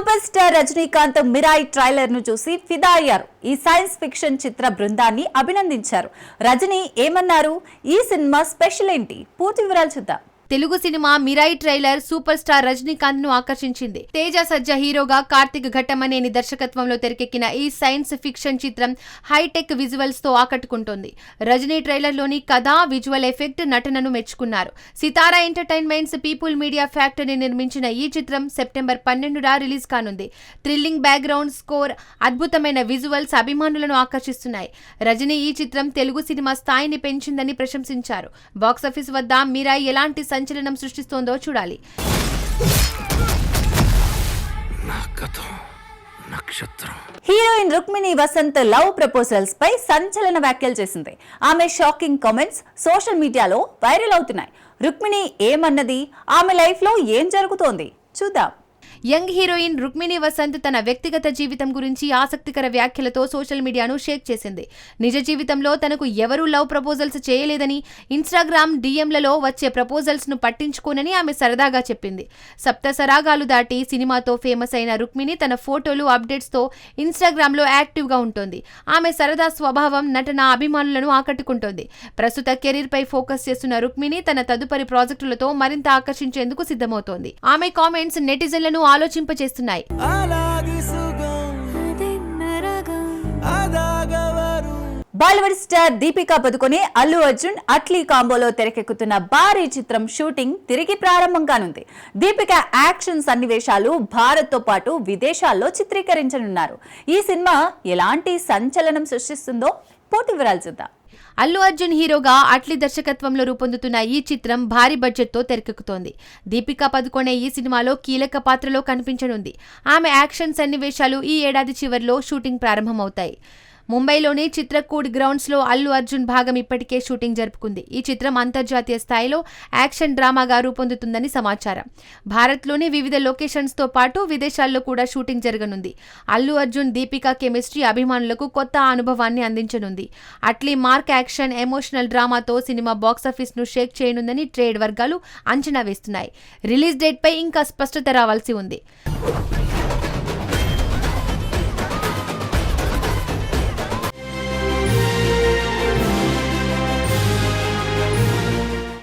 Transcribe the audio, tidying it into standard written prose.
Super star Rajinikanth Mirai trailer ను చూసి ఫిదా అయ్యారు. ఈ సైన్స్ ఫిక్షన్ చిత్ర బృందాన్ని అభినందించారు. రజనీ ఏమన్నారు? ఈ సినిమా స్పెషల్ ఏంటి? పూర్తి వివరాలు చూద్దాం. Telugu cinema Mirai trailer super star Rajinikanth ను ఆకర్షించింది. తేజ సజ్జ హీరోగా కార్తిక్ ఘట్టమనేని దర్శకత్వంలో తెరకెక్కిన ఈ సైన్స్ ఫిక్షన్ చిత్రం హైటెక్ విజువల్స్ తో ఆకట్టుకుంటోంది. రజనీ ట్రైలర్ లోని కథ, విజువల్ ఎఫెక్ట్, నటనను మెచ్చుకున్నారు. సితారా ఎంటర్టైన్మెంట్స్ పీపుల్ మీడియా ఫ్యాక్టరీ నిర్మించిన ఈ చిత్రం సెప్టెంబర్ 12న రిలీజ్ కానుంది. థ్రిల్లింగ్ బ్యాక్గ్రౌండ్ స్కోర్, అద్భుతమైన విజువల్స్ అభిమానులను ఆకర్షిస్తున్నాయి. రజనీ ఈ చిత్రం తెలుగు సినిమా స్థాయిని పెంచిందని ప్రశంసించారు. బాక్సాఫీస్ వద్ద మిరాయి ఎలాంటి సంచలనం సృష్టిస్తోందో చూడాలి. Heroine Rukmini Vasanth love proposals పై సంచలన వ్యాఖ్యలు చేసింది. ఆమె షాకింగ్ కామెంట్స్ సోషల్ మీడియాలో వైరల్ అవుతున్నాయి. రుక్మిణి ఏమన్నది? ఆమె లైఫ్ లో ఏం జరుగుతోంది చూద్దాం. యంగ్ హీరోయిన్ రుక్మిణి వసంత్ తన వ్యక్తిగత జీవితం గురించి ఆసక్తికర వ్యాఖ్యలతో సోషల్ మీడియాను షేక్ చేసింది. నిజ జీవితంలో తనకు ఎవరూ లవ్ ప్రపోజల్స్ చేయలేదని, ఇన్స్టాగ్రామ్ డిఎంలలో వచ్చే ప్రపోజల్స్ ను పట్టించుకోనని ఆమె సరదాగా చెప్పింది. సప్త సరాగాలు దాటి సినిమాతో ఫేమస్ అయిన రుక్మిణి తన ఫోటోలు, అప్డేట్స్ తో ఇన్స్టాగ్రామ్ లో యాక్టివ్ గా ఉంటుంది. ఆమె సరదా స్వభావం, నటన అభిమానులను ఆకట్టుకుంటోంది. ప్రస్తుత కెరీర్ పై ఫోకస్ చేస్తున్న రుక్మిణి తన తదుపరి ప్రాజెక్టులతో మరింత ఆకర్షించేందుకు సిద్ధమవుతోంది. ఆమె కామెంట్స్ నెటిజన్లను ఆలోచింపచేస్తున్నాయి. బాలీవుడ్ స్టార్ దీపికా పదుకొనే అల్లు అర్జున్ అట్లీ కాంబోలో తెరకెక్కుతున్న భారీ చిత్రం షూటింగ్ తిరిగి ప్రారంభం కానుంది. దీపిక యాక్షన్ సన్నివేశాలు భారత్ తో పాటు విదేశాల్లో చిత్రీకరించనున్నారు. ఈ సినిమా ఎలాంటి సంచలనం సృష్టిస్తుందో పూర్తి వివరాలు చూద్దాం. అల్లు అర్జున్ హీరోగా అట్లీ దర్శకత్వంలో రూపొందుతున్న ఈ చిత్రం భారీ బడ్జెట్ తో తెరకెక్కుతోంది. దీపికా పదుకొనే ఈ సినిమాలో కీలక పాత్రలో కనిపించనుంది. ఆమె యాక్షన్ సన్నివేశాలు ఈ ఏడాది చివరిలో షూటింగ్ ప్రారంభమవుతాయి. ముంబైలోని చిత్రకూట్ గ్రౌండ్స్ లో అల్లు అర్జున్ భాగం ఇప్పటికే షూటింగ్ జరుపుకుంది. ఈ చిత్రం అంతర్జాతీయ స్థాయిలో యాక్షన్ డ్రామాగా రూపొందుతుందని సమాచారం. భారత్లోని వివిధ లొకేషన్స్ తో పాటు విదేశాల్లో కూడా షూటింగ్ జరగనుంది. అల్లు అర్జున్, దీపికా కెమిస్ట్రీ అభిమానులకు కొత్త అనుభవాన్ని అందించనుంది. అట్లీ మార్క్ యాక్షన్, ఎమోషనల్ డ్రామాతో సినిమా బాక్సాఫీస్ ను షేక్ చేయనుందని ట్రేడ్ వర్గాలు అంచనా వేస్తున్నాయి. రిలీజ్ డేట్ పై ఇంకా స్పష్టత రావాల్సి ఉంది.